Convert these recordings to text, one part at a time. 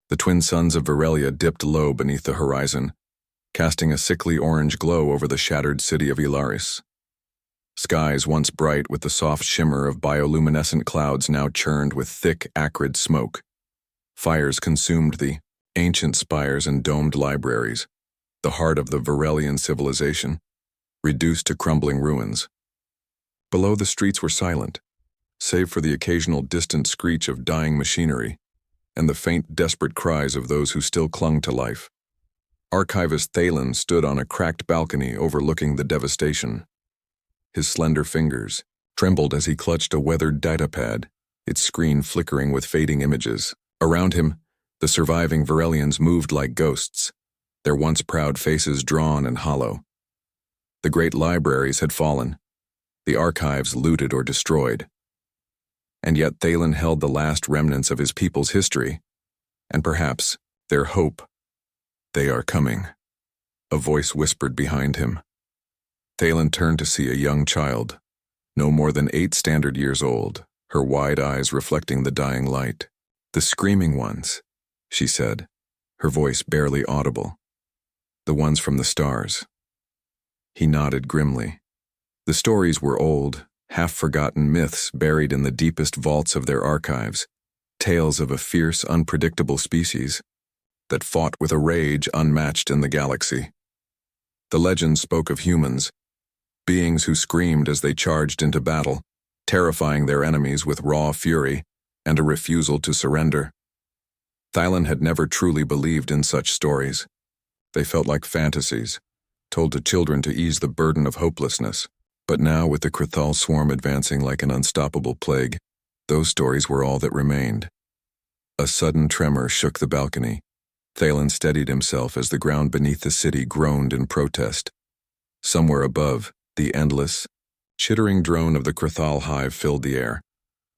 The twin suns of Virelia dipped low beneath the horizon, casting a sickly orange glow over the shattered city of Ilaris. Skies once bright with the soft shimmer of bioluminescent clouds now churned with thick, acrid smoke. Fires consumed the ancient spires and domed libraries, the heart of the Virelian civilization, reduced to crumbling ruins. Below, the streets were silent, save for the occasional distant screech of dying machinery and the faint, desperate cries of those who still clung to life. Archivist Thalen stood on a cracked balcony overlooking the devastation. His slender fingers trembled as he clutched a weathered datapad, its screen flickering with fading images. Around him, the surviving Virelians moved like ghosts, their once proud faces drawn and hollow. The great libraries had fallen, the archives looted or destroyed. And yet Thalen held the last remnants of his people's history, and perhaps their hope. "They are coming," a voice whispered behind him. Thalen turned to see a young child, no more than 8 standard years old, her wide eyes reflecting the dying light. "The screaming ones," she said, her voice barely audible. "The ones from the stars." He nodded grimly. The stories were old, half-forgotten myths buried in the deepest vaults of their archives, tales of a fierce, unpredictable species that fought with a rage unmatched in the galaxy. The legends spoke of humans, beings who screamed as they charged into battle, terrifying their enemies with raw fury and a refusal to surrender. Thalen had never truly believed in such stories. They felt like fantasies, told to children to ease the burden of hopelessness. But now, with the Krathal swarm advancing like an unstoppable plague, those stories were all that remained. A sudden tremor shook the balcony. Thalen steadied himself as the ground beneath the city groaned in protest. Somewhere above, the endless, chittering drone of the Krathal hive filled the air,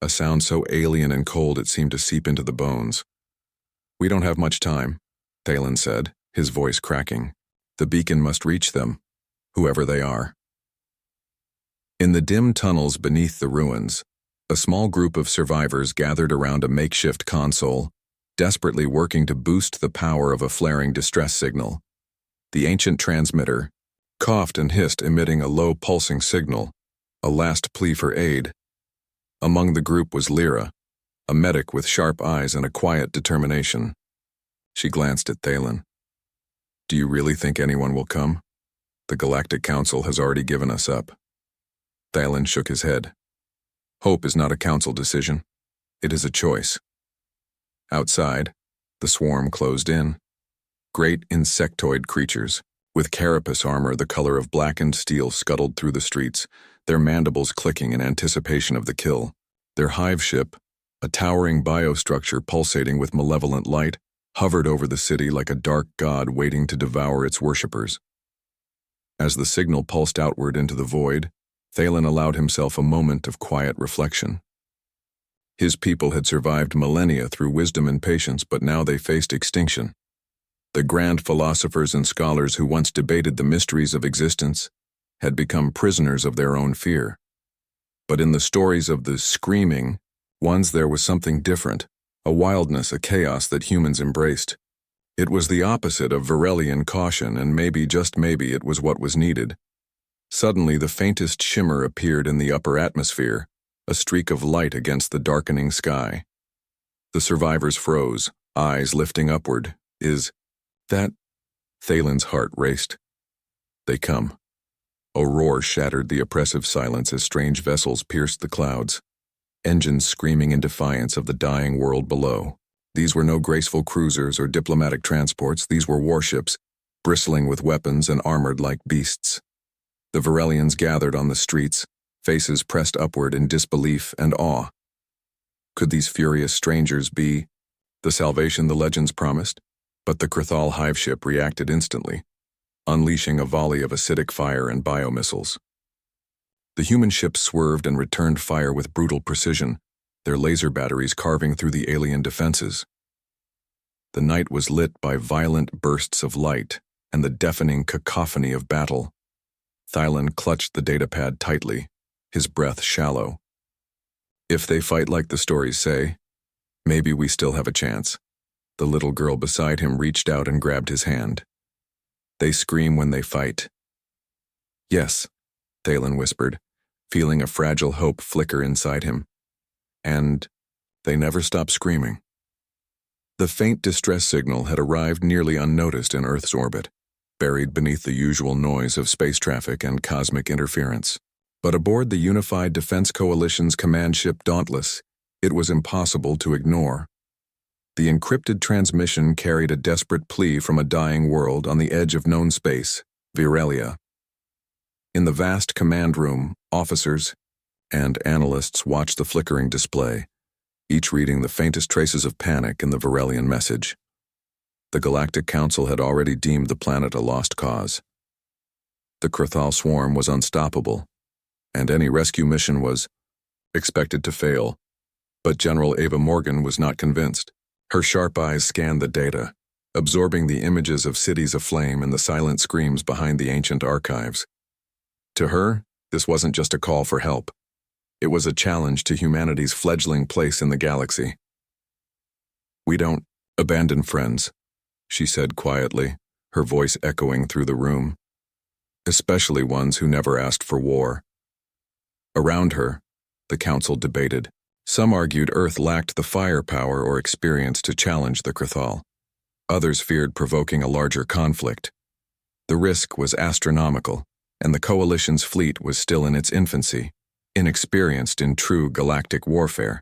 a sound so alien and cold it seemed to seep into the bones. "We don't have much time," Thalen said, his voice cracking. "The beacon must reach them, whoever they are." In the dim tunnels beneath the ruins, a small group of survivors gathered around a makeshift console, desperately working to boost the power of a flaring distress signal. The ancient transmitter coughed and hissed, emitting a low pulsing signal, a last plea for aid. Among the group was Lyra, a medic with sharp eyes and a quiet determination. She glanced at Thalen. "Do you really think anyone will come? The Galactic Council has already given us up." Thalen shook his head. "Hope is not a council decision. It is a choice." Outside, the swarm closed in. Great insectoid creatures, with carapace armor the color of blackened steel, scuttled through the streets, their mandibles clicking in anticipation of the kill. Their hive ship, a towering biostructure pulsating with malevolent light, hovered over the city like a dark god waiting to devour its worshippers. As the signal pulsed outward into the void, Thalen allowed himself a moment of quiet reflection. His people had survived millennia through wisdom and patience, but now they faced extinction. The grand philosophers and scholars who once debated the mysteries of existence had become prisoners of their own fear. But in the stories of the screaming ones there was something different, a wildness, a chaos that humans embraced. It was the opposite of Virelian caution, and maybe, just maybe, it was what was needed. Suddenly, the faintest shimmer appeared in the upper atmosphere, a streak of light against the darkening sky. The survivors froze, eyes lifting upward. "Is that—" Thalen's heart raced. "They come." A roar shattered the oppressive silence as strange vessels pierced the clouds, engines screaming in defiance of the dying world below. These were no graceful cruisers or diplomatic transports. These were warships, bristling with weapons and armored like beasts. The Virelians gathered on the streets, faces pressed upward in disbelief and awe. Could these furious strangers be the salvation the legends promised? But the Krathal hive ship reacted instantly, unleashing a volley of acidic fire and biomissiles. The human ship swerved and returned fire with brutal precision, their laser batteries carving through the alien defenses. The night was lit by violent bursts of light and the deafening cacophony of battle. Thalen clutched the datapad tightly, his breath shallow. "If they fight like the stories say, maybe we still have a chance." The little girl beside him reached out and grabbed his hand. They scream when they fight. Yes, Thalen whispered, feeling a fragile hope flicker inside him. And they never stop screaming. The faint distress signal had arrived nearly unnoticed in Earth's orbit, buried beneath the usual noise of space traffic and cosmic interference. But aboard the Unified Defense Coalition's command ship Dauntless, it was impossible to ignore. The encrypted transmission carried a desperate plea from a dying world on the edge of known space, Virelia. In the vast command room, officers and analysts watched the flickering display, each reading the faintest traces of panic in the Virelian message. The Galactic Council had already deemed the planet a lost cause. The Krathal swarm was unstoppable, and any rescue mission was expected to fail. But General Ava Morgan was not convinced. Her sharp eyes scanned the data, absorbing the images of cities aflame and the silent screams behind the ancient archives. To her, this wasn't just a call for help. It was a challenge to humanity's fledgling place in the galaxy. "We don't abandon friends," she said quietly, her voice echoing through the room. "Especially ones who never asked for war." Around her, the council debated. Some argued Earth lacked the firepower or experience to challenge the Krathal. Others feared provoking a larger conflict. The risk was astronomical, and the Coalition's fleet was still in its infancy, inexperienced in true galactic warfare.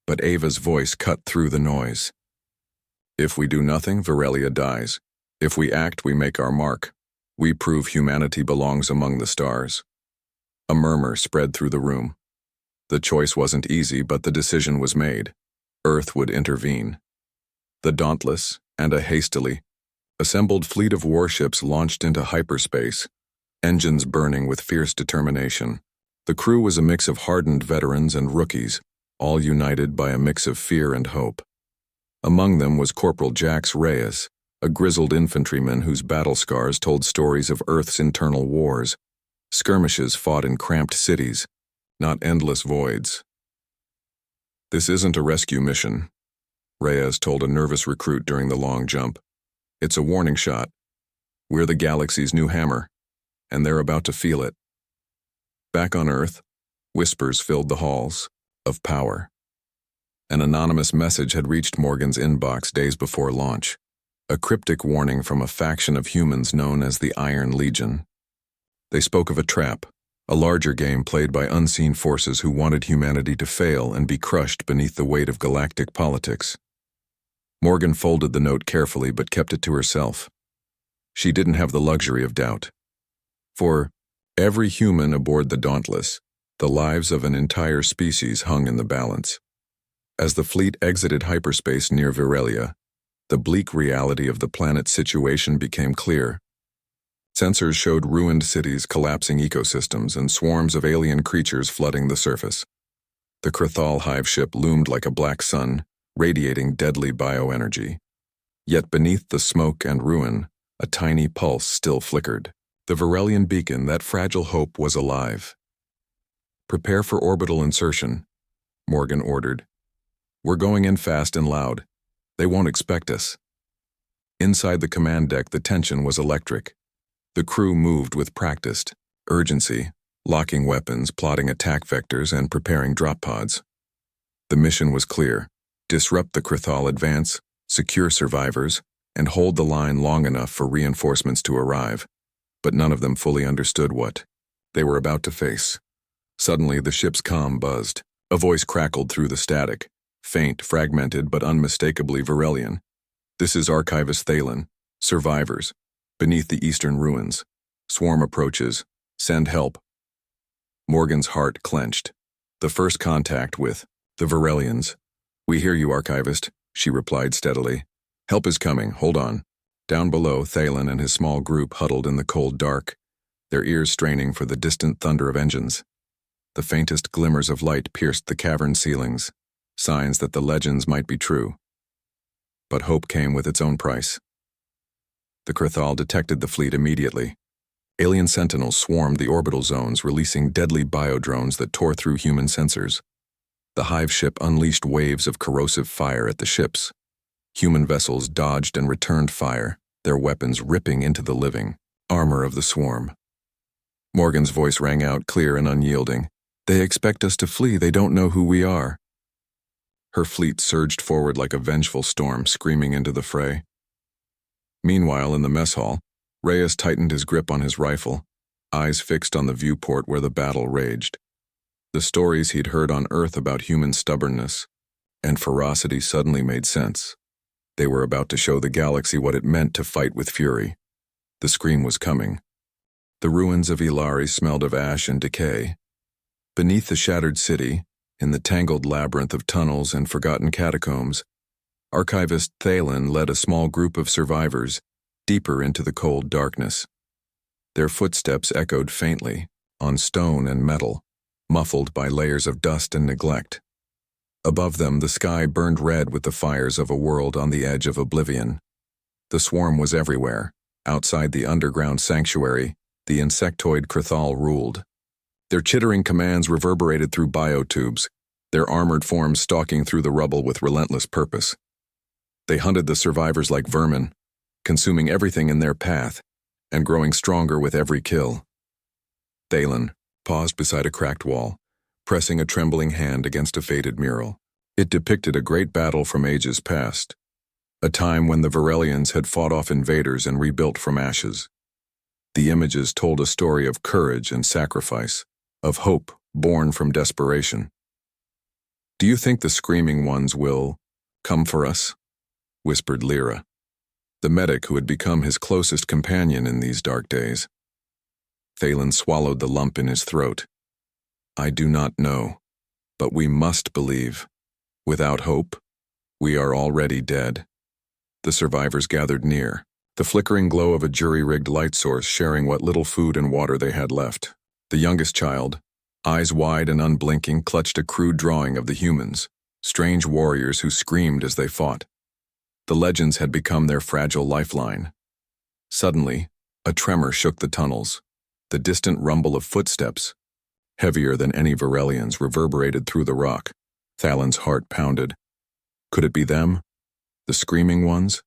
But Ava's voice cut through the noise. "If we do nothing, Virelia dies. If we act, we make our mark. We prove humanity belongs among the stars." A murmur spread through the room. The choice wasn't easy, but the decision was made. Earth would intervene. The Dauntless and a hastily assembled fleet of warships launched into hyperspace, engines burning with fierce determination. The crew was a mix of hardened veterans and rookies, all united by a mix of fear and hope. Among them was Corporal Jax Reyes, a grizzled infantryman whose battle scars told stories of Earth's internal wars, skirmishes fought in cramped cities, not endless voids. "This isn't a rescue mission," Reyes told a nervous recruit during the long jump. "It's a warning shot. We're the galaxy's new hammer, and they're about to feel it." Back on Earth, whispers filled the halls of power. An anonymous message had reached Morgan's inbox days before launch, a cryptic warning from a faction of humans known as the Iron Legion. They spoke of a trap, a larger game played by unseen forces who wanted humanity to fail and be crushed beneath the weight of galactic politics. Morgan folded the note carefully but kept it to herself. She didn't have the luxury of doubt. For every human aboard the Dauntless, the lives of an entire species hung in the balance. As the fleet exited hyperspace near Virelia, the bleak reality of the planet's situation became clear. Sensors showed ruined cities, collapsing ecosystems, and swarms of alien creatures flooding the surface. The Krathal hive ship loomed like a black sun, radiating deadly bioenergy. Yet beneath the smoke and ruin, a tiny pulse still flickered. The Virelian beacon, that fragile hope, was alive. "Prepare for orbital insertion," Morgan ordered. "We're going in fast and loud. They won't expect us." Inside the command deck, the tension was electric. The crew moved with practiced urgency, locking weapons, plotting attack vectors, and preparing drop pods. The mission was clear: disrupt the Krathal advance, secure survivors, and hold the line long enough for reinforcements to arrive. But none of them fully understood what they were about to face. Suddenly, the ship's comm buzzed. A voice crackled through the static, faint, fragmented, but unmistakably Virelian. "This is Archivist Thalen. Survivors. Beneath the eastern ruins. Swarm approaches. Send help." Morgan's heart clenched. The first contact with the Virelians. "We hear you, Archivist," she replied steadily. "Help is coming, hold on." Down below, Thalen and his small group huddled in the cold dark, their ears straining for the distant thunder of engines. The faintest glimmers of light pierced the cavern ceilings, signs that the legends might be true. But hope came with its own price. The Krathal detected the fleet immediately. Alien sentinels swarmed the orbital zones, releasing deadly biodrones that tore through human sensors. The hive ship unleashed waves of corrosive fire at the ships. Human vessels dodged and returned fire, their weapons ripping into the living armor of the swarm. Morgan's voice rang out clear and unyielding. "They expect us to flee, they don't know who we are." Her fleet surged forward like a vengeful storm, screaming into the fray. Meanwhile, in the mess hall, Reyes tightened his grip on his rifle, eyes fixed on the viewport where the battle raged. The stories he'd heard on Earth about human stubbornness and ferocity suddenly made sense. They were about to show the galaxy what it meant to fight with fury. The scream was coming. The ruins of Ilaris smelled of ash and decay. Beneath the shattered city, in the tangled labyrinth of tunnels and forgotten catacombs, archivist Thalen led a small group of survivors deeper into the cold darkness. Their footsteps echoed faintly, on stone and metal, muffled by layers of dust and neglect. Above them, the sky burned red with the fires of a world on the edge of oblivion. The swarm was everywhere. Outside the underground sanctuary, the insectoid Krathal ruled. Their chittering commands reverberated through biotubes, their armored forms stalking through the rubble with relentless purpose. They hunted the survivors like vermin, consuming everything in their path, and growing stronger with every kill. Thalen paused beside a cracked wall, pressing a trembling hand against a faded mural. It depicted a great battle from ages past, a time when the Varelians had fought off invaders and rebuilt from ashes. The images told a story of courage and sacrifice, of hope born from desperation. "Do you think the Screaming Ones will come for us?" whispered Lyra, the medic who had become his closest companion in these dark days. Thalen swallowed the lump in his throat. "I do not know, but we must believe. Without hope, we are already dead." The survivors gathered near, the flickering glow of a jury-rigged light source sharing what little food and water they had left. The youngest child, eyes wide and unblinking, clutched a crude drawing of the humans, strange warriors who screamed as they fought. The legends had become their fragile lifeline. Suddenly, a tremor shook the tunnels. The distant rumble of footsteps, heavier than any Varelians, reverberated through the rock. Thalen's heart pounded. Could it be them? The Screaming Ones?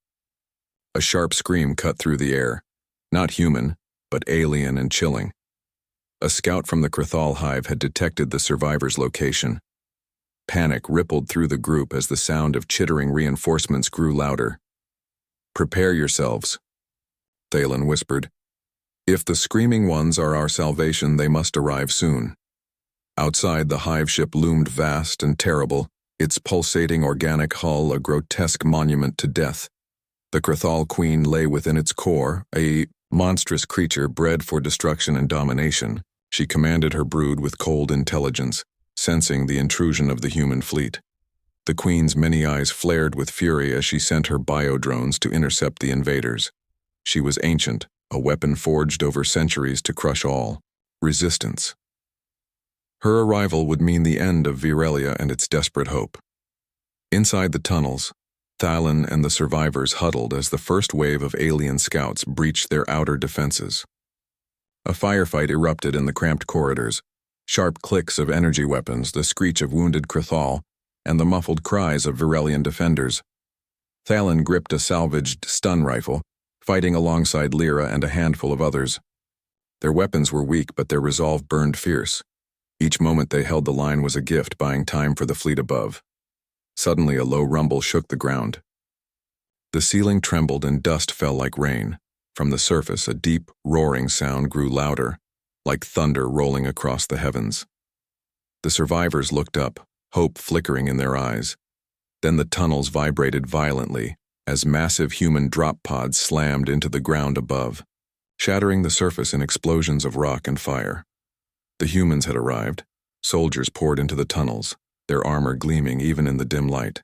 A sharp scream cut through the air, not human, but alien and chilling. A scout from the Krathal hive had detected the survivors' location. Panic rippled through the group as the sound of chittering reinforcements grew louder. "Prepare yourselves," Thalen whispered. "If the Screaming Ones are our salvation, they must arrive soon." Outside, the hive ship loomed vast and terrible, its pulsating organic hull a grotesque monument to death. The Krathal Queen lay within its core, a monstrous creature bred for destruction and domination. She commanded her brood with cold intelligence, sensing the intrusion of the human fleet. The Queen's many eyes flared with fury as she sent her biodrones to intercept the invaders. She was ancient, a weapon forged over centuries to crush all resistance. Her arrival would mean the end of Virelia and its desperate hope. Inside the tunnels, Thalen and the survivors huddled as the first wave of alien scouts breached their outer defenses. A firefight erupted in the cramped corridors, sharp clicks of energy weapons, the screech of wounded Krathal, and the muffled cries of Virelian defenders. Thalen gripped a salvaged stun rifle, fighting alongside Lyra and a handful of others. Their weapons were weak, but their resolve burned fierce. Each moment they held the line was a gift, buying time for the fleet above. Suddenly, a low rumble shook the ground. The ceiling trembled and dust fell like rain. From the surface, a deep, roaring sound grew louder, like thunder rolling across the heavens. The survivors looked up, hope flickering in their eyes. Then the tunnels vibrated violently as massive human drop pods slammed into the ground above, shattering the surface in explosions of rock and fire. The humans had arrived. Soldiers poured into the tunnels, their armor gleaming even in the dim light.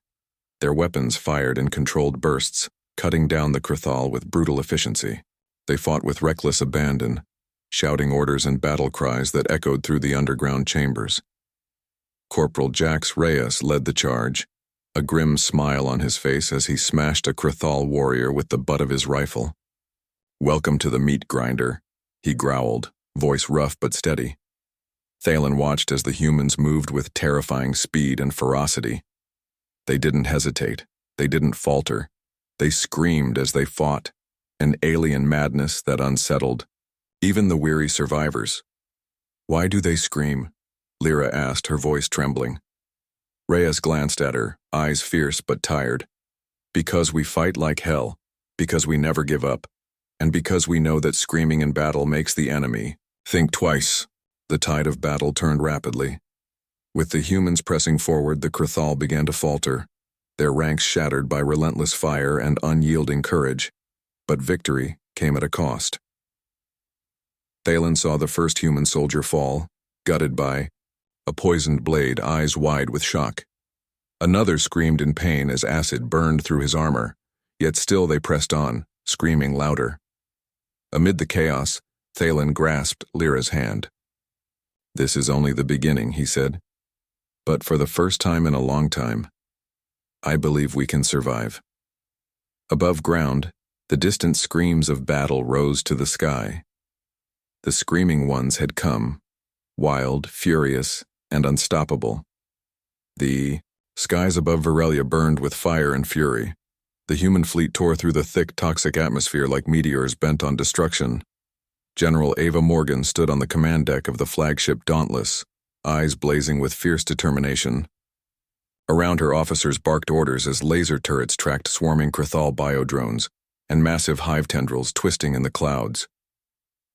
Their weapons fired in controlled bursts, cutting down the Krathal with brutal efficiency. They fought with reckless abandon, shouting orders and battle cries that echoed through the underground chambers. Corporal Jax Reyes led the charge, a grim smile on his face as he smashed a Krathal warrior with the butt of his rifle. "Welcome to the meat grinder," he growled, voice rough but steady. Thalen watched as the humans moved with terrifying speed and ferocity. They didn't hesitate. They didn't falter. They screamed as they fought, an alien madness that unsettled even the weary survivors. "Why do they scream?" Lyra asked, her voice trembling. Reyes glanced at her, eyes fierce but tired. "Because we fight like hell, because we never give up, and because we know that screaming in battle makes the enemy think twice." The tide of battle turned rapidly. With the humans pressing forward, the Krathal began to falter, their ranks shattered by relentless fire and unyielding courage. But victory came at a cost. Thalen saw the first human soldier fall, gutted by a poisoned blade, eyes wide with shock. Another screamed in pain as acid burned through his armor, yet still they pressed on, screaming louder. Amid the chaos, Thalen grasped Lyra's hand. "This is only the beginning," he said. "But for the first time in a long time, I believe we can survive." Above ground, the distant screams of battle rose to the sky. The screaming ones had come, wild, furious, and unstoppable. The skies above Varelia burned with fire and fury. The human fleet tore through the thick, toxic atmosphere like meteors bent on destruction. General Ava Morgan stood on the command deck of the flagship Dauntless, eyes blazing with fierce determination. Around her, officers barked orders as laser turrets tracked swarming Krathal biodrones and massive hive tendrils twisting in the clouds.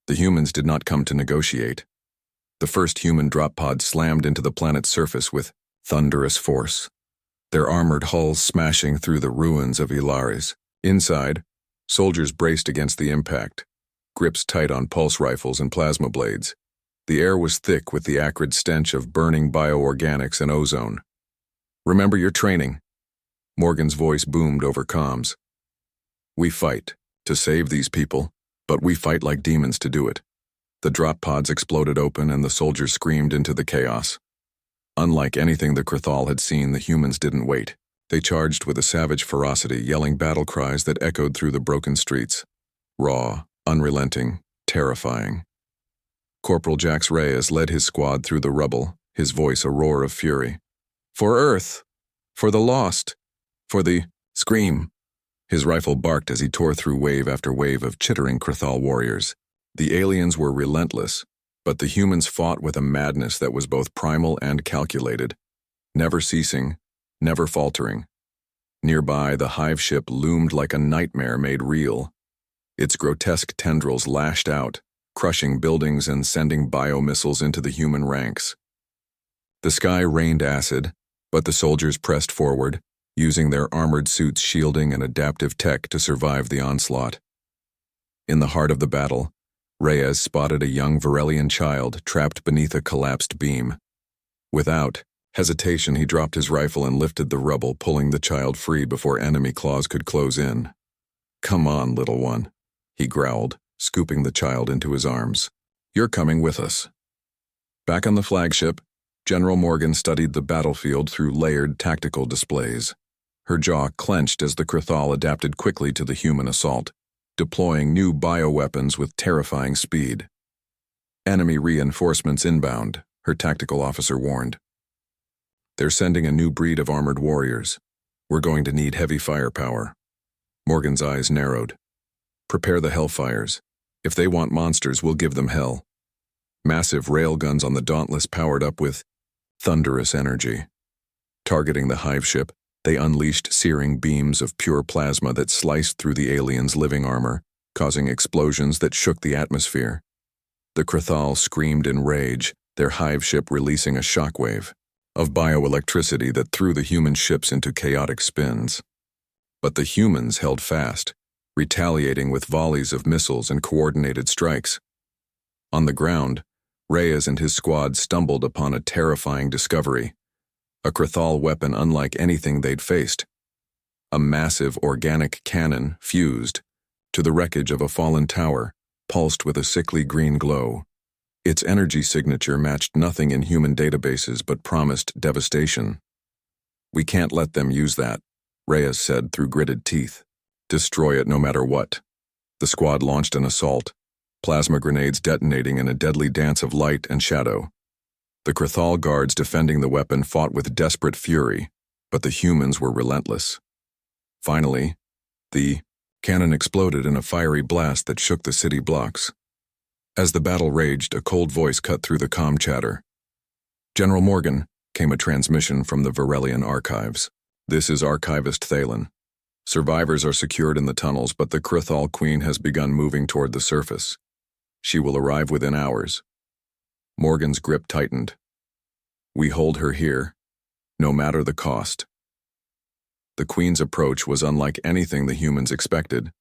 The humans did not come to negotiate. The first human drop pod slammed into the planet's surface with thunderous force, their armored hulls smashing through the ruins of Ilaris. Inside, soldiers braced against the impact, grips tight on pulse rifles and plasma blades. The air was thick with the acrid stench of burning bioorganics and ozone. "Remember your training," Morgan's voice boomed over comms. "We fight to save these people, but we fight like demons to do it." The drop pods exploded open and the soldiers screamed into the chaos. Unlike anything the Krathal had seen, the humans didn't wait. They charged with a savage ferocity, yelling battle cries that echoed through the broken streets. Raw, unrelenting, terrifying. Corporal Jax Reyes led his squad through the rubble, his voice a roar of fury. "For Earth! For the lost! For the scream!" His rifle barked as he tore through wave after wave of chittering Krathal warriors. The aliens were relentless, but the humans fought with a madness that was both primal and calculated, never ceasing, never faltering. Nearby, the hive ship loomed like a nightmare made real. Its grotesque tendrils lashed out, crushing buildings and sending biomissiles into the human ranks. The sky rained acid, but the soldiers pressed forward, using their armored suits, shielding, and adaptive tech to survive the onslaught. In the heart of the battle, Reyes spotted a young Varelian child trapped beneath a collapsed beam. Without hesitation, he dropped his rifle and lifted the rubble, pulling the child free before enemy claws could close in. "Come on, little one," he growled, scooping the child into his arms. "You're coming with us." Back on the flagship, General Morgan studied the battlefield through layered tactical displays. Her jaw clenched as the Krathal adapted quickly to the human assault, deploying new bioweapons with terrifying speed. "Enemy reinforcements inbound," her tactical officer warned. "They're sending a new breed of armored warriors. We're going to need heavy firepower." Morgan's eyes narrowed. "Prepare the Hellfires. If they want monsters, we'll give them hell." Massive railguns on the Dauntless powered up with thunderous energy. Targeting the hive ship, they unleashed searing beams of pure plasma that sliced through the aliens' living armor, causing explosions that shook the atmosphere. The Krathal screamed in rage, their hive ship releasing a shockwave of bioelectricity that threw the human ships into chaotic spins. But the humans held fast, retaliating with volleys of missiles and coordinated strikes. On the ground, Reyes and his squad stumbled upon a terrifying discovery. A Krathal weapon unlike anything they'd faced. A massive organic cannon fused to the wreckage of a fallen tower, pulsed with a sickly green glow. Its energy signature matched nothing in human databases but promised devastation. "We can't let them use that," Reyes said through gritted teeth. "Destroy it no matter what." The squad launched an assault, plasma grenades detonating in a deadly dance of light and shadow. The Krathal guards defending the weapon fought with desperate fury, but the humans were relentless. Finally, the cannon exploded in a fiery blast that shook the city blocks. As the battle raged, a cold voice cut through the comm chatter. "General Morgan," came a transmission from the Varelian archives. "This is Archivist Thalen. Survivors are secured in the tunnels, but the Crithal Queen has begun moving toward the surface. She will arrive within hours." Morgan's grip tightened. "We hold her here, no matter the cost." The Queen's approach was unlike anything the humans expected.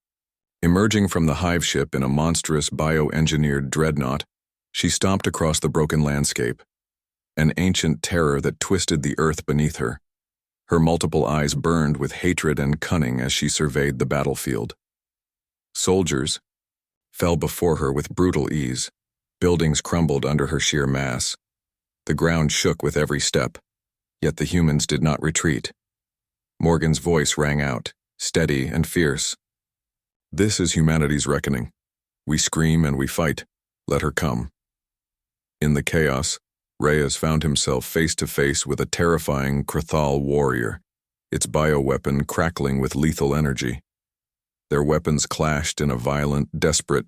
Emerging from the hive ship in a monstrous bioengineered dreadnought, she stomped across the broken landscape, an ancient terror that twisted the earth beneath her. Her multiple eyes burned with hatred and cunning as she surveyed the battlefield. Soldiers fell before her with brutal ease. Buildings crumbled under her sheer mass. The ground shook with every step, yet the humans did not retreat. Morgan's voice rang out, steady and fierce. "This is humanity's reckoning. We scream and we fight. Let her come." In the chaos, Reyes found himself face to face with a terrifying Crithal warrior, its bioweapon crackling with lethal energy. Their weapons clashed in a violent, desperate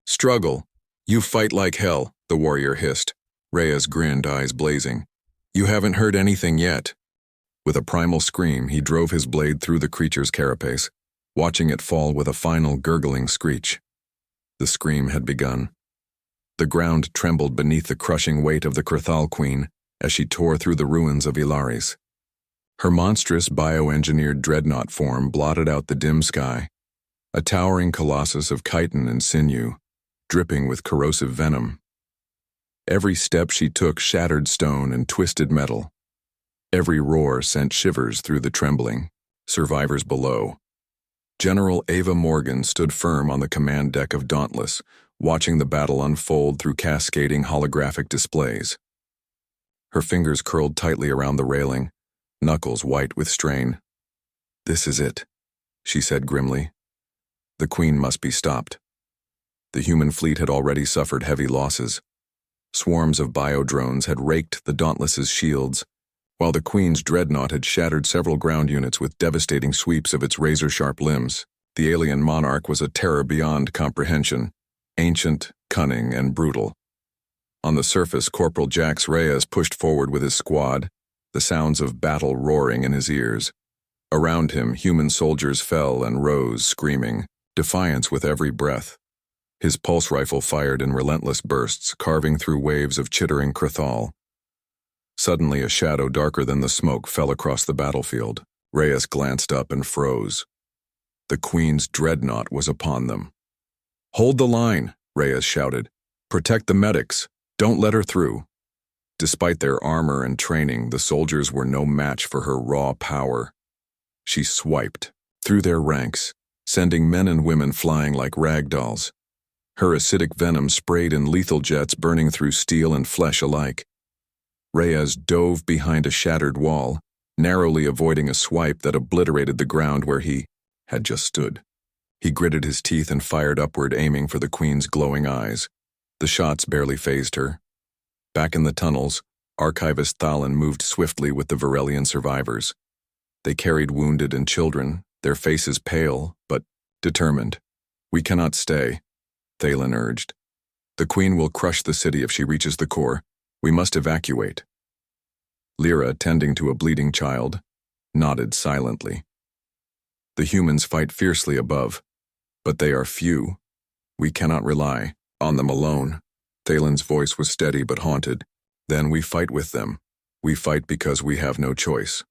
struggle. "You fight like hell," the warrior hissed. Reyes grinned, eyes blazing. "You haven't heard anything yet." With a primal scream, he drove his blade through the creature's carapace, watching it fall with a final gurgling screech. The scream had begun. The ground trembled beneath the crushing weight of the Crithal Queen as she tore through the ruins of Ilaris. Her monstrous bioengineered dreadnought form blotted out the dim sky, a towering colossus of chitin and sinew, dripping with corrosive venom. Every step she took shattered stone and twisted metal. Every roar sent shivers through the trembling survivors below. General Ava Morgan stood firm on the command deck of Dauntless, watching the battle unfold through cascading holographic displays. Her fingers curled tightly around the railing, knuckles white with strain. "This is it," she said grimly. "The Queen must be stopped." The human fleet had already suffered heavy losses. Swarms of biodrones had raked the Dauntless's shields, while the Queen's dreadnought had shattered several ground units with devastating sweeps of its razor-sharp limbs. The alien monarch was a terror beyond comprehension, ancient, cunning, and brutal. On the surface, Corporal Jax Reyes pushed forward with his squad, the sounds of battle roaring in his ears. Around him, human soldiers fell and rose, screaming, defiance with every breath. His pulse rifle fired in relentless bursts, carving through waves of chittering Crithal. Suddenly, a shadow darker than the smoke fell across the battlefield. Reyes glanced up and froze. The Queen's dreadnought was upon them. "Hold the line," Reyes shouted. "Protect the medics. Don't let her through." Despite their armor and training, the soldiers were no match for her raw power. She swiped through their ranks, sending men and women flying like rag dolls. Her acidic venom sprayed in lethal jets, burning through steel and flesh alike. Reyes dove behind a shattered wall, narrowly avoiding a swipe that obliterated the ground where he had just stood. He gritted his teeth and fired upward, aiming for the Queen's glowing eyes. The shots barely fazed her. Back in the tunnels, Archivist Thalen moved swiftly with the Varelian survivors. They carried wounded and children, their faces pale, but determined. "We cannot stay," Thalen urged. "The Queen will crush the city if she reaches the core. We must evacuate." Lyra, tending to a bleeding child, nodded silently. "The humans fight fiercely above, but they are few. We cannot rely on them alone." Thalen's voice was steady but haunted. "Then we fight with them. We fight because we have no choice."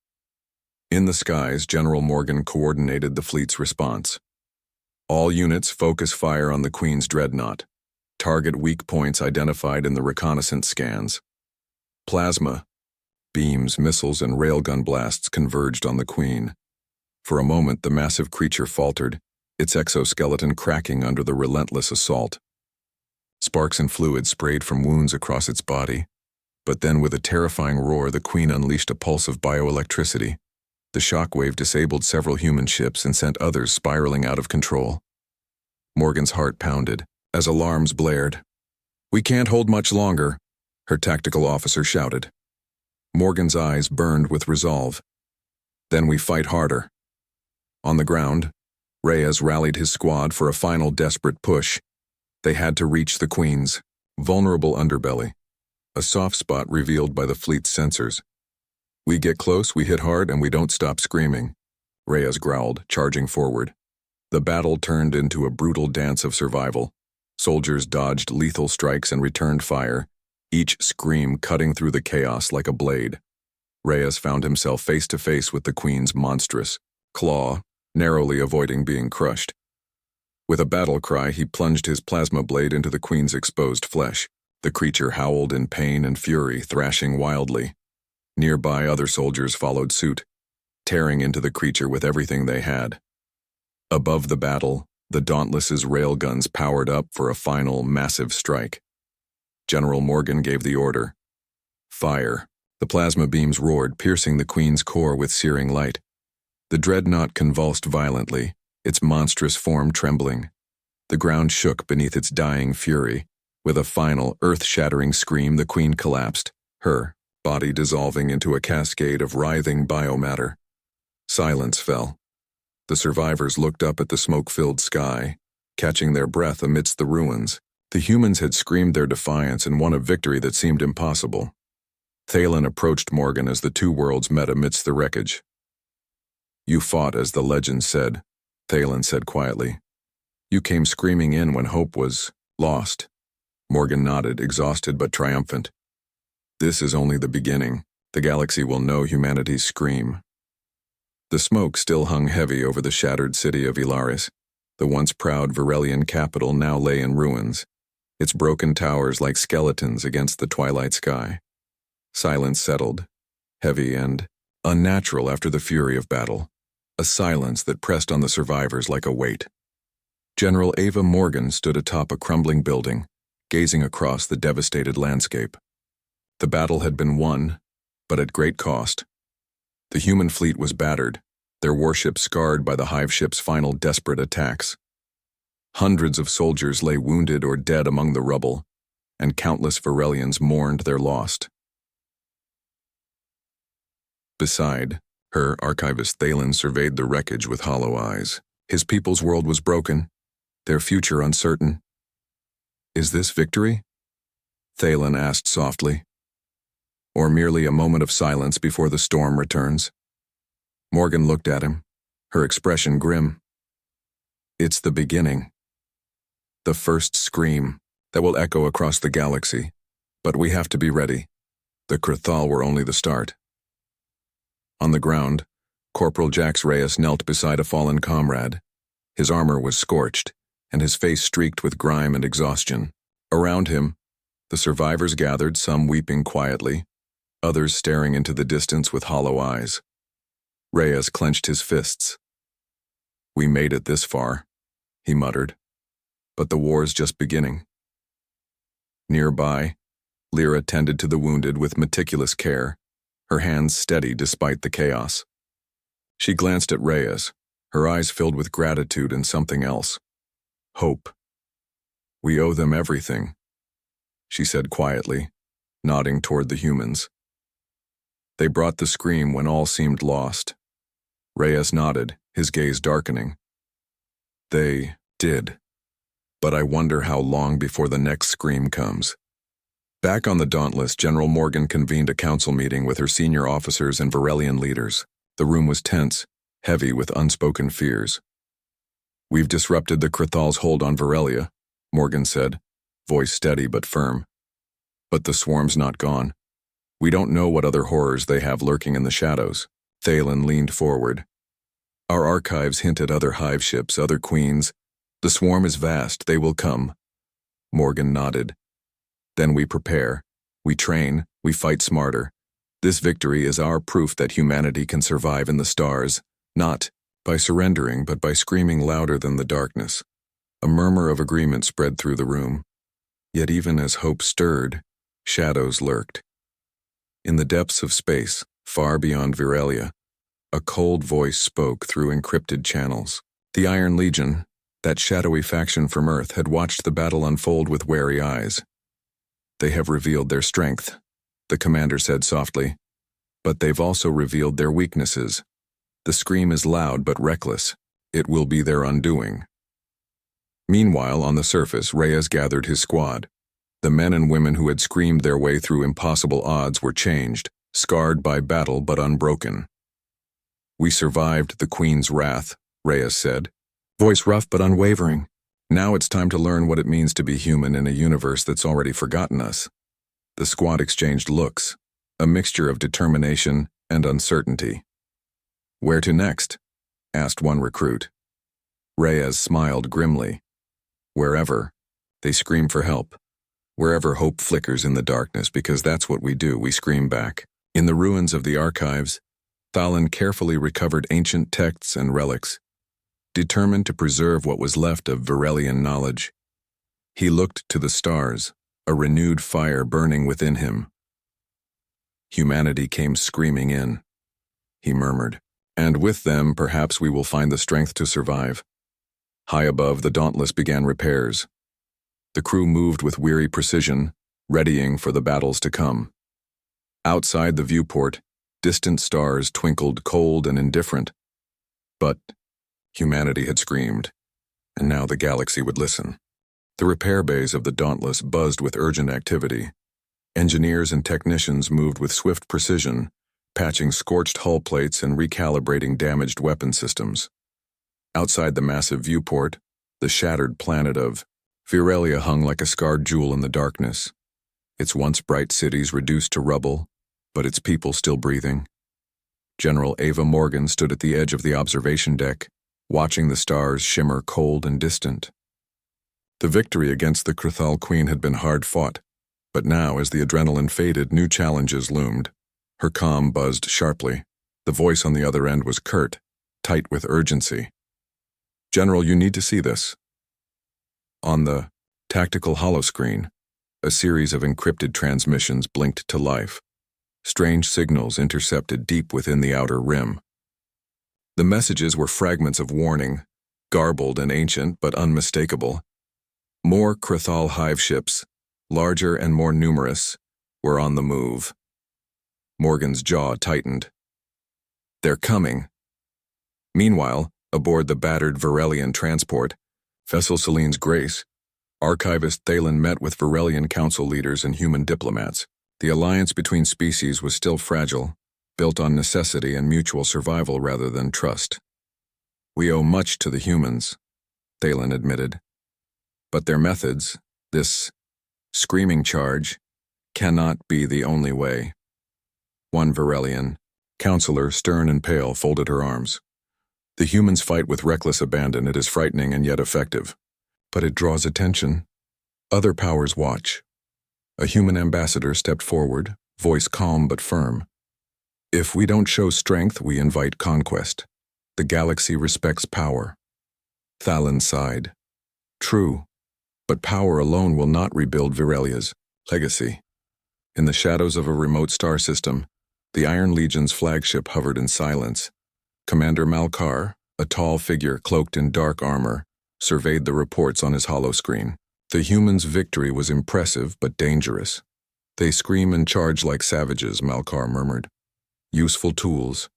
In the skies, General Morgan coordinated the fleet's response. "All units focus fire on the Queen's dreadnought. Target weak points identified in the reconnaissance scans." Plasma, beams, missiles, and railgun blasts converged on the Queen. For a moment, the massive creature faltered, its exoskeleton cracking under the relentless assault. Sparks and fluid sprayed from wounds across its body. But then, with a terrifying roar, the Queen unleashed a pulse of bioelectricity. The shockwave disabled several human ships and sent others spiraling out of control. Morgan's heart pounded as alarms blared. "We can't hold much longer," her tactical officer shouted. Morgan's eyes burned with resolve. "Then we fight harder." On the ground, Reyes rallied his squad for a final desperate push. They had to reach the Queen's vulnerable underbelly, a soft spot revealed by the fleet's sensors. "We get close, we hit hard, and we don't stop screaming," Reyes growled, charging forward. The battle turned into a brutal dance of survival. Soldiers dodged lethal strikes and returned fire, each scream cutting through the chaos like a blade. Reyes found himself face to face with the Queen's monstrous claw, narrowly avoiding being crushed. With a battle cry, he plunged his plasma blade into the Queen's exposed flesh. The creature howled in pain and fury, thrashing wildly. Nearby, other soldiers followed suit, tearing into the creature with everything they had. Above the battle, the Dauntless's railguns powered up for a final, massive strike. General Morgan gave the order. Fire. The plasma beams roared, piercing the Queen's core with searing light. The dreadnought convulsed violently, its monstrous form trembling. The ground shook beneath its dying fury. With a final, earth-shattering scream, the Queen collapsed, her body dissolving into a cascade of writhing biomatter. Silence fell. The survivors looked up at the smoke-filled sky, catching their breath amidst the ruins. The humans had screamed their defiance and won a victory that seemed impossible. Thalen approached Morgan as the two worlds met amidst the wreckage. "You fought as the legend said," Thalen said quietly. "You came screaming in when hope was lost." Morgan nodded, exhausted but triumphant. "This is only the beginning. The galaxy will know humanity's scream." The smoke still hung heavy over the shattered city of Ilaris. The once proud Virelian capital now lay in ruins, its broken towers like skeletons against the twilight sky. Silence settled, heavy and unnatural after the fury of battle, a silence that pressed on the survivors like a weight. General Ava Morgan stood atop a crumbling building, gazing across the devastated landscape. The battle had been won, but at great cost. The human fleet was battered, their warships scarred by the hive ship's final desperate attacks. Hundreds of soldiers lay wounded or dead among the rubble, and countless Virelians mourned their loss. Beside her, Archivist Thalen surveyed the wreckage with hollow eyes. His people's world was broken, their future uncertain. "Is this victory?" Thalen asked softly. "Or merely a moment of silence before the storm returns?" Morgan looked at him, her expression grim. "It's the beginning. The first scream that will echo across the galaxy. But we have to be ready. The Krathal were only the start." On the ground, Corporal Jax Reyes knelt beside a fallen comrade. His armor was scorched, and his face streaked with grime and exhaustion. Around him, the survivors gathered, some weeping quietly, others staring into the distance with hollow eyes. Reyes clenched his fists. "We made it this far," he muttered. "But the war's just beginning." Nearby, Lyra tended to the wounded with meticulous care, her hands steady despite the chaos. She glanced at Reyes, her eyes filled with gratitude and something else. Hope. "We owe them everything," she said quietly, nodding toward the humans. They brought the scream when all seemed lost. Reyes nodded, his gaze darkening. "They did. But I wonder how long before the next scream comes." Back on the Dauntless, General Morgan convened a council meeting with her senior officers and Virelian leaders. The room was tense, heavy with unspoken fears. "We've disrupted the Krathal's hold on Virelia," Morgan said, voice steady but firm. "But the swarm's not gone. We don't know what other horrors they have lurking in the shadows." Thalen leaned forward. "Our archives hint at other hive ships, other queens. The swarm is vast, they will come." Morgan nodded. "Then we prepare. We train, we fight smarter. This victory is our proof that humanity can survive in the stars, not by surrendering but by screaming louder than the darkness." A murmur of agreement spread through the room. Yet even as hope stirred, shadows lurked. In the depths of space, far beyond Virelia, a cold voice spoke through encrypted channels. The Iron Legion, that shadowy faction from Earth, had watched the battle unfold with wary eyes. "They have revealed their strength," the commander said softly, "but they've also revealed their weaknesses. The scream is loud but reckless. It will be their undoing. Meanwhile, on the surface, Reyes gathered his squad. The men and women who had screamed their way through impossible odds were changed, scarred by battle but unbroken. "We survived the Queen's wrath," Reyes said, voice rough but unwavering. "Now it's time to learn what it means to be human in a universe that's already forgotten us." The squad exchanged looks, a mixture of determination and uncertainty. "Where to next?" asked one recruit. Reyes smiled grimly. "Wherever." They scream for help. Wherever hope flickers in the darkness, because that's what we do, we scream back. In the ruins of the archives, Thalin carefully recovered ancient texts and relics, determined to preserve what was left of Virelian knowledge. He looked to the stars, a renewed fire burning within him. "Humanity came screaming in," he murmured, "and with them perhaps we will find the strength to survive." High above, the Dauntless began repairs. The crew moved with weary precision, readying for the battles to come. Outside the viewport, distant stars twinkled cold and indifferent. But humanity had screamed, and now the galaxy would listen. The repair bays of the Dauntless buzzed with urgent activity. Engineers and technicians moved with swift precision, patching scorched hull plates and recalibrating damaged weapon systems. Outside the massive viewport, the shattered planet of Virelia hung like a scarred jewel in the darkness, its once bright cities reduced to rubble, but its people still breathing. General Ava Morgan stood at the edge of the observation deck, watching the stars shimmer cold and distant. The victory against the Crithal Queen had been hard fought, but now, as the adrenaline faded, new challenges loomed. Her calm buzzed sharply. The voice on the other end was curt, tight with urgency. "General, you need to see this." On the tactical holoscreen, a series of encrypted transmissions blinked to life. Strange signals intercepted deep within the outer rim. The messages were fragments of warning, garbled and ancient but unmistakable. More Crithal hive ships, larger and more numerous, were on the move. Morgan's jaw tightened. "They're coming." Meanwhile, aboard the battered Virelian transport, Vessel Selene's Grace, Archivist Thalen met with Virelian council leaders and human diplomats. The alliance between species was still fragile, built on necessity and mutual survival rather than trust. "We owe much to the humans," Thalen admitted. "But their methods, this screaming charge, cannot be the only way." One Virelian, counselor, stern and pale, folded her arms. "The humans fight with reckless abandon. It is frightening and yet effective. But it draws attention. Other powers watch." A human ambassador stepped forward, voice calm but firm. "If we don't show strength, we invite conquest. The galaxy respects power." Thalin sighed. "True, but power alone will not rebuild Virelia's legacy." In the shadows of a remote star system, the Iron Legion's flagship hovered in silence. Commander Malkar, a tall figure cloaked in dark armor, surveyed the reports on his holoscreen. The humans' victory was impressive but dangerous. "They scream and charge like savages," Malkar murmured. "Useful tools,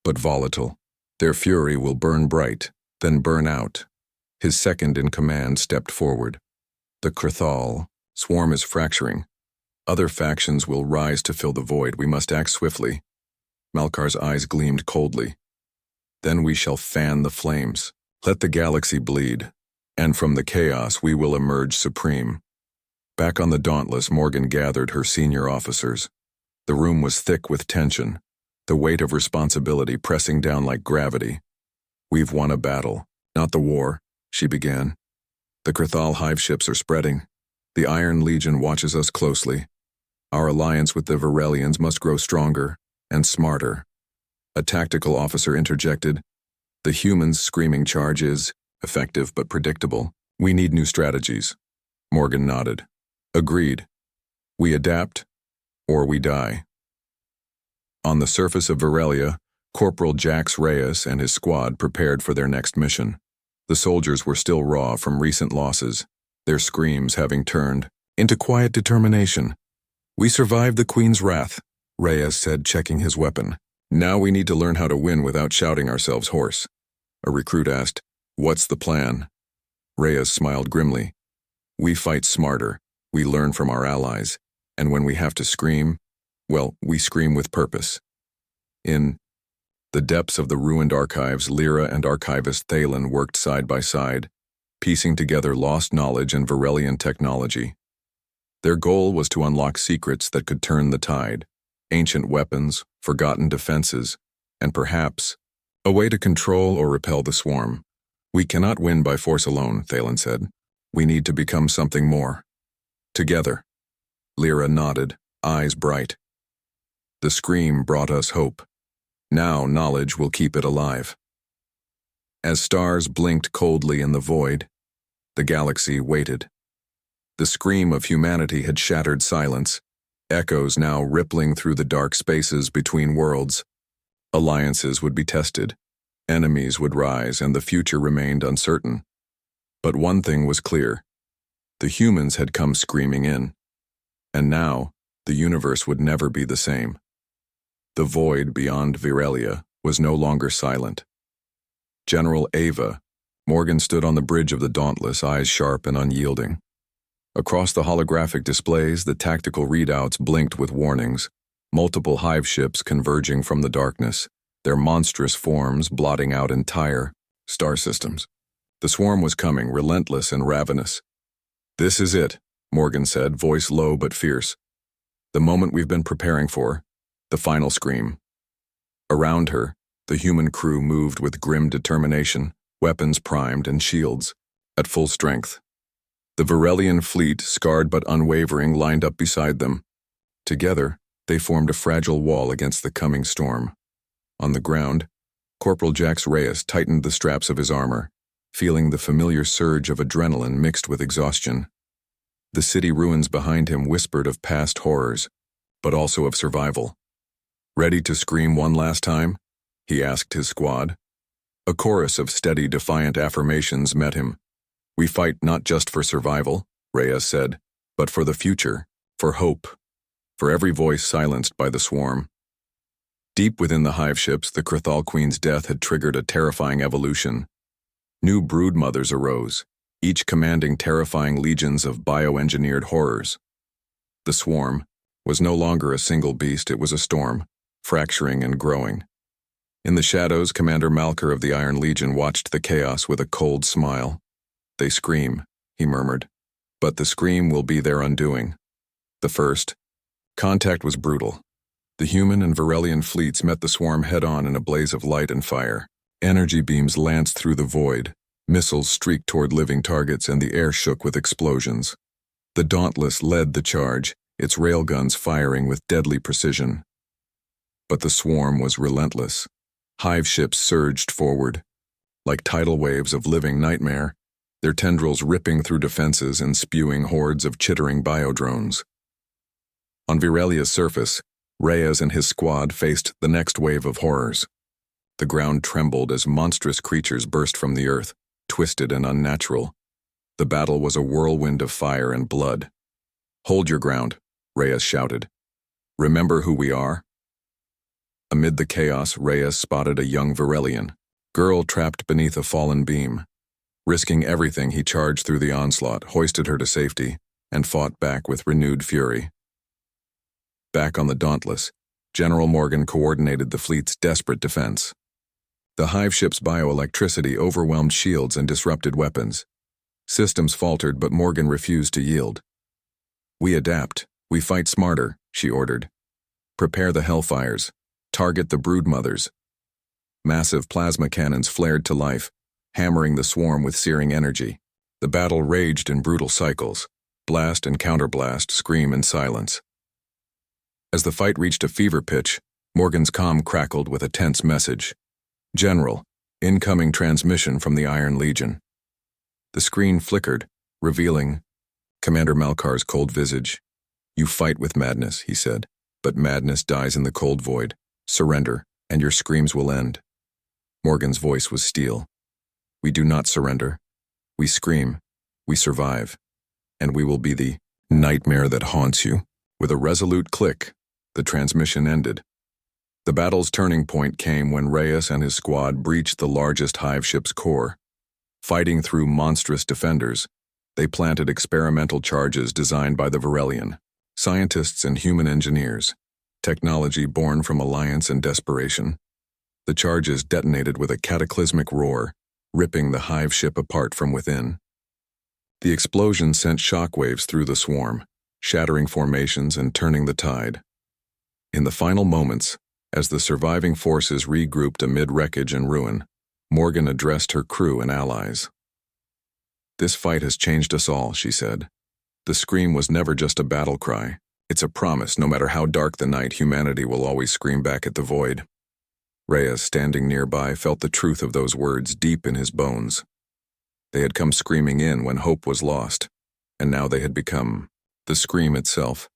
but volatile. Their fury will burn bright, then burn out." His second-in-command stepped forward. "The Crithal swarm is fracturing. Other factions will rise to fill the void. We must act swiftly." Malkar's eyes gleamed coldly. "Then we shall fan the flames. Let the galaxy bleed, and from the chaos we will emerge supreme." Back on the Dauntless, Morgan gathered her senior officers. The room was thick with tension, the weight of responsibility pressing down like gravity. "We've won a battle, not the war," she began. "The Crithal hive ships are spreading. The Iron Legion watches us closely. Our alliance with the Virelians must grow stronger and smarter." A tactical officer interjected. "The humans' screaming charge is effective but predictable. We need new strategies." Morgan nodded. "Agreed. We adapt, or we die." On the surface of Virelia, Corporal Jax Reyes and his squad prepared for their next mission. The soldiers were still raw from recent losses, their screams having turned into quiet determination. "We survived the Queen's wrath," Reyes said, checking his weapon. Now we need to learn how to win without shouting ourselves hoarse. A recruit asked, "What's the plan?" Reyes smiled grimly. "We fight smarter, we learn from our allies, and when we have to scream, well, we scream with purpose." In the depths of the ruined archives, Lyra and archivist Thalen worked side by side, piecing together lost knowledge and Virelian technology. Their goal was to unlock secrets that could turn the tide, ancient weapons, forgotten defenses, and perhaps a way to control or repel the swarm. "We cannot win by force alone," Thalen said. "We need to become something more. Together." Lyra nodded, eyes bright. "The scream brought us hope. Now knowledge will keep it alive." As stars blinked coldly in the void, the galaxy waited. The scream of humanity had shattered silence, echoes now rippling through the dark spaces between worlds. Alliances would be tested, enemies would rise, and the future remained uncertain. But one thing was clear. The humans had come screaming in. And now, the universe would never be the same. The void beyond Virelia was no longer silent. General Ava, Morgan stood on the bridge of the Dauntless, eyes sharp and unyielding. Across the holographic displays, the tactical readouts blinked with warnings, multiple hive ships converging from the darkness, their monstrous forms blotting out entire star systems. The swarm was coming, relentless and ravenous. "This is it," Morgan said, voice low but fierce. "The moment we've been preparing for, the final scream." Around her, the human crew moved with grim determination, weapons primed and shields at full strength. The Virelian fleet, scarred but unwavering, lined up beside them. Together, they formed a fragile wall against the coming storm. On the ground, Corporal Jax Reyes tightened the straps of his armor, feeling the familiar surge of adrenaline mixed with exhaustion. The city ruins behind him whispered of past horrors, but also of survival. "Ready to scream one last time?" he asked his squad. A chorus of steady, defiant affirmations met him. "We fight not just for survival," Reyes said, "but for the future, for hope." For every voice silenced by the swarm. Deep within the hive ships, the Krathal Queen's death had triggered a terrifying evolution. New broodmothers arose, each commanding terrifying legions of bioengineered horrors. The swarm was no longer a single beast, it was a storm, fracturing and growing. In the shadows, Commander Malker of the Iron Legion watched the chaos with a cold smile. "They scream," he murmured, "but the scream will be their undoing." The first contact was brutal. The human and Virelian fleets met the swarm head-on in a blaze of light and fire. Energy beams lanced through the void, missiles streaked toward living targets, and the air shook with explosions. The Dauntless led the charge, its railguns firing with deadly precision. But the swarm was relentless. Hive ships surged forward, like tidal waves of living nightmare, their tendrils ripping through defenses and spewing hordes of chittering biodrones. On Virelia's surface, Reyes and his squad faced the next wave of horrors. The ground trembled as monstrous creatures burst from the earth, twisted and unnatural. The battle was a whirlwind of fire and blood. "Hold your ground," Reyes shouted. "Remember who we are?" Amid the chaos, Reyes spotted a young Virelian, girl trapped beneath a fallen beam. Risking everything, he charged through the onslaught, hoisted her to safety, and fought back with renewed fury. Back on the Dauntless, General Morgan coordinated the fleet's desperate defense. The hive ship's bioelectricity overwhelmed shields and disrupted weapons. Systems faltered, but Morgan refused to yield. "We adapt. We fight smarter," she ordered. "Prepare the hellfires. Target the broodmothers." Massive plasma cannons flared to life, hammering the swarm with searing energy. The battle raged in brutal cycles, blast and counterblast, scream and silence. As the fight reached a fever pitch, Morgan's comm crackled with a tense message. "General, incoming transmission from the Iron Legion." The screen flickered, revealing Commander Malkar's cold visage. "You fight with madness," he said, "but madness dies in the cold void. Surrender, and your screams will end." Morgan's voice was steel. "We do not surrender. We scream, we survive, and we will be the nightmare that haunts you." With a resolute click, the transmission ended. The battle's turning point came when Reyes and his squad breached the largest hive ship's core. Fighting through monstrous defenders, they planted experimental charges designed by the Varelian, scientists and human engineers, technology born from alliance and desperation. The charges detonated with a cataclysmic roar, ripping the hive ship apart from within. The explosion sent shockwaves through the swarm, shattering formations and turning the tide. In the final moments, as the surviving forces regrouped amid wreckage and ruin, Morgan addressed her crew and allies. "This fight has changed us all," she said. "The scream was never just a battle cry. It's a promise, no matter how dark the night, humanity will always scream back at the void." Reyes, standing nearby, felt the truth of those words deep in his bones. They had come screaming in when hope was lost, and now they had become the scream itself.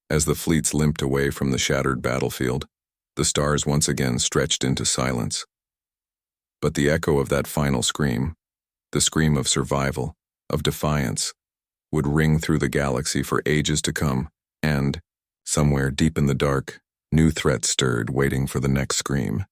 As the fleets limped away from the shattered battlefield, the stars once again stretched into silence. But the echo of that final scream, the scream of survival, of defiance, would ring through the galaxy for ages to come, and, somewhere deep in the dark, new threats stirred, waiting for the next scream.